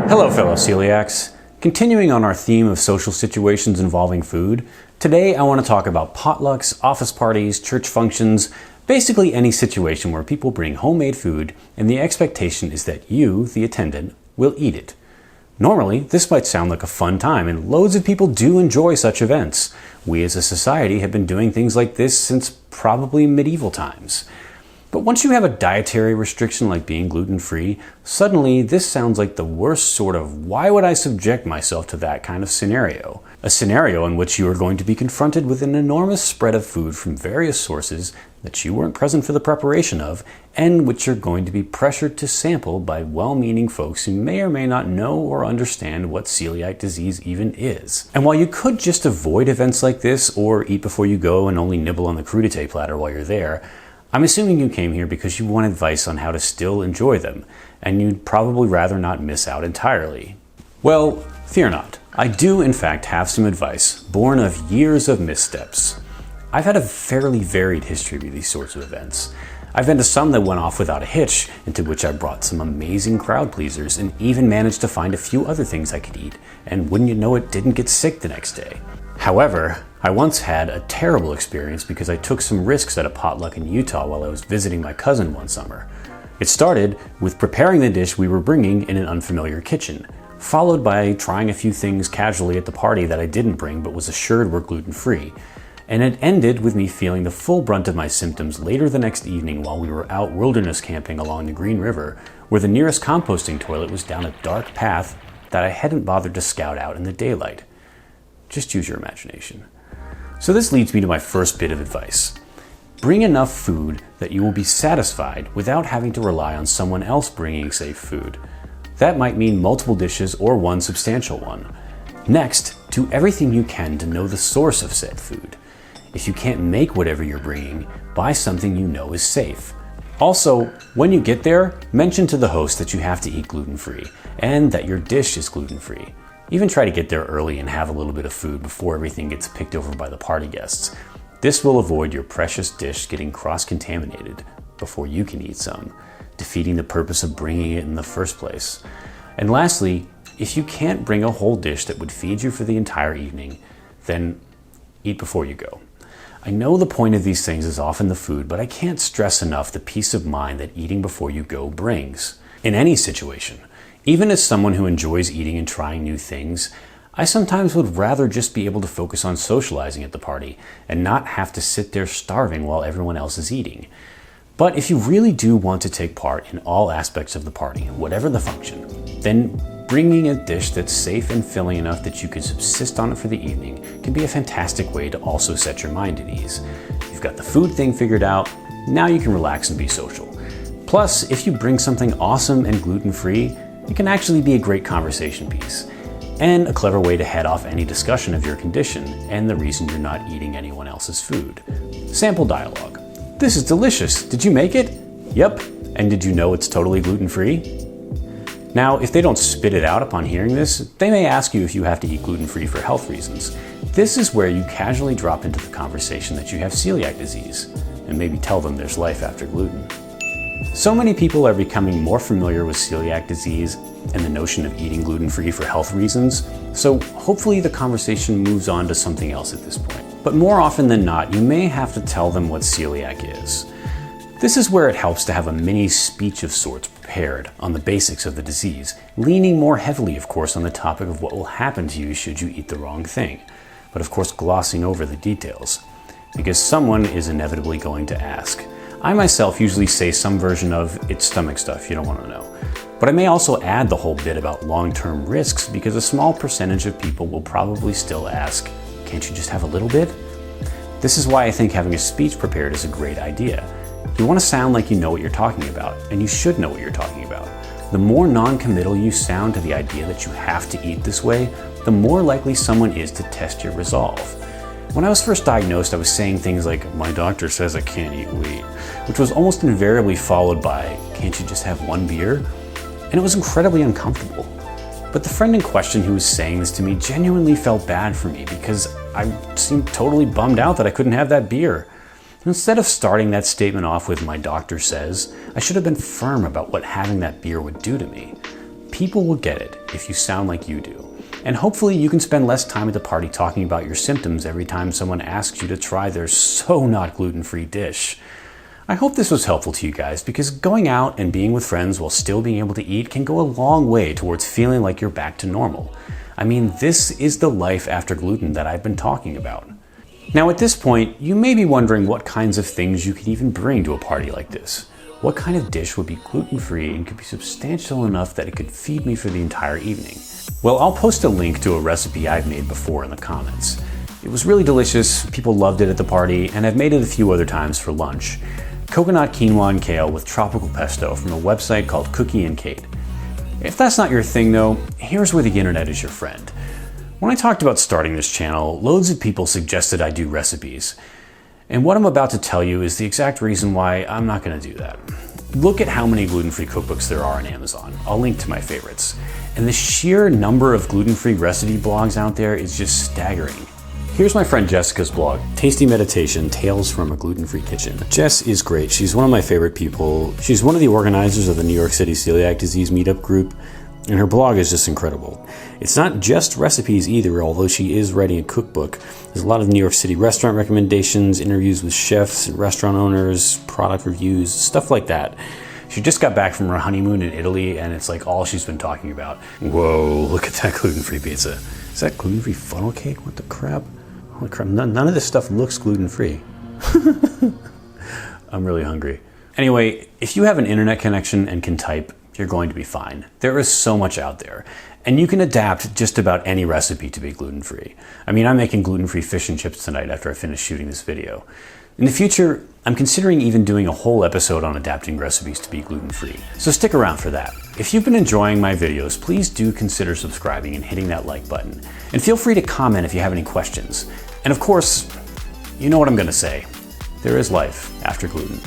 Hello fellow celiacs. Continuing on our theme of social situations involving food, today I want to talk about potlucks, office parties, church functions, basically any situation where people bring homemade food and the expectation is that you, the attendant, will eat it. Normally, this might sound like a fun time, and loads of people do enjoy such events. We as a society have been doing things like this since probably medieval times. But once you have a dietary restriction like being gluten-free, suddenly this sounds like the worst sort of why would I subject myself to that kind of scenario? A scenario in which you are going to be confronted with an enormous spread of food from various sources that you weren't present for the preparation of, and which you're going to be pressured to sample by well-meaning folks who may or may not know or understand what celiac disease even is. And while you could just avoid events like this or eat before you go and only nibble on the crudité platter while you're there, I'm assuming you came here because you want advice on how to still enjoy them, and you'd probably rather not miss out entirely. Well, fear not. I do in fact have some advice, born of years of missteps. I've had a fairly varied history with these sorts of events. I've been to some that went off without a hitch, into which I brought some amazing crowd pleasers and even managed to find a few other things I could eat, and wouldn't you know it, didn't get sick the next day. However, I once had a terrible experience because I took some risks at a potluck in Utah while I was visiting my cousin one summer. It started with preparing the dish we were bringing in an unfamiliar kitchen, followed by trying a few things casually at the party that I didn't bring but was assured were gluten-free. And it ended with me feeling the full brunt of my symptoms later the next evening while we were out wilderness camping along the Green River, where the nearest composting toilet was down a dark path that I hadn't bothered to scout out in the daylight. Just use your imagination. So this leads me to my first bit of advice. Bring enough food that you will be satisfied without having to rely on someone else bringing safe food. That might mean multiple dishes or one substantial one. Next, do everything you can to know the source of said food. If you can't make whatever you're bringing, buy something you know is safe. Also, when you get there, mention to the host that you have to eat gluten-free and that your dish is gluten-free. Even try to get there early and have a little bit of food before everything gets picked over by the party guests. This will avoid your precious dish getting cross-contaminated before you can eat some, defeating the purpose of bringing it in the first place. And lastly, if you can't bring a whole dish that would feed you for the entire evening, then eat before you go. I know the point of these things is often the food, but I can't stress enough the peace of mind that eating before you go brings. In any situation, even as someone who enjoys eating and trying new things, I sometimes would rather just be able to focus on socializing at the party and not have to sit there starving while everyone else is eating. But if you really do want to take part in all aspects of the party, whatever the function, then bringing a dish that's safe and filling enough that you can subsist on it for the evening can be a fantastic way to also set your mind at ease. You've got the food thing figured out, now you can relax and be social. Plus, if you bring something awesome and gluten-free, it can actually be a great conversation piece, and a clever way to head off any discussion of your condition and the reason you're not eating anyone else's food. Sample dialogue. This is delicious. Did you make it? Yep. And did you know it's totally gluten-free? Now, if they don't spit it out upon hearing this, they may ask you if you have to eat gluten-free for health reasons. This is where you casually drop into the conversation that you have celiac disease, and maybe tell them there's life after gluten. So many people are becoming more familiar with celiac disease and the notion of eating gluten-free for health reasons, so hopefully the conversation moves on to something else at this point. But more often than not, you may have to tell them what celiac is. This is where it helps to have a mini speech of sorts prepared on the basics of the disease, leaning more heavily, of course, on the topic of what will happen to you should you eat the wrong thing, but of course glossing over the details, because someone is inevitably going to ask. I myself usually say some version of, it's stomach stuff, you don't want to know. But I may also add the whole bit about long-term risks because a small percentage of people will probably still ask, can't you just have a little bit? This is why I think having a speech prepared is a great idea. You want to sound like you know what you're talking about, and you should know what you're talking about. The more non-committal you sound to the idea that you have to eat this way, the more likely someone is to test your resolve. When I was first diagnosed, I was saying things like, my doctor says I can't eat wheat, which was almost invariably followed by, can't you just have one beer? And it was incredibly uncomfortable. But the friend in question who was saying this to me genuinely felt bad for me because I seemed totally bummed out that I couldn't have that beer. Instead of starting that statement off with, my doctor says, I should have been firm about what having that beer would do to me. people will get it if you sound like you do. And hopefully you can spend less time at the party talking about your symptoms every time someone asks you to try their so not gluten-free dish. I hope this was helpful to you guys, because going out and being with friends while still being able to eat can go a long way towards feeling like you're back to normal. I mean, this is the life after gluten that I've been talking about. Now at this point, you may be wondering what kinds of things you could even bring to a party like this. What kind of dish would be gluten-free and could be substantial enough that it could feed me for the entire evening? Well, I'll post a link to a recipe I've made before in the comments. It was really delicious, people loved it at the party, and I've made it a few other times for lunch. Coconut quinoa and kale with tropical pesto from a website called Cookie and Kate. If that's not your thing though, here's where the internet is your friend. When I talked about starting this channel, loads of people suggested I do recipes. And what I'm about to tell you is the exact reason why I'm not going to do that. Look at how many gluten-free cookbooks there are on Amazon. I'll link to my favorites. And the sheer number of gluten-free recipe blogs out there is just staggering. Here's my friend Jessica's blog, Tasty Meditation, Tales from a Gluten-Free Kitchen. Jess is great. She's one of my favorite people. She's one of the organizers of the New York City Celiac Disease meetup group, and her blog is just incredible. It's not just recipes either, although she is writing a cookbook. There's a lot of New York City restaurant recommendations, interviews with chefs and restaurant owners, product reviews, stuff like that. She just got back from her honeymoon in Italy, and it's like all she's been talking about. Whoa, look at that gluten-free pizza. Is that gluten-free funnel cake? What the crap? Holy crap, none of this stuff looks gluten-free. I'm really hungry. Anyway, if you have an internet connection and can type, you're going to be fine. There is so much out there, and you can adapt just about any recipe to be gluten-free. I mean, I'm making gluten-free fish and chips tonight after I finish shooting this video. In the future, I'm considering even doing a whole episode on adapting recipes to be gluten-free, so stick around for that. If you've been enjoying my videos, please do consider subscribing and hitting that like button. And feel free to comment if you have any questions. And of course, you know what I'm gonna say. There is life after gluten.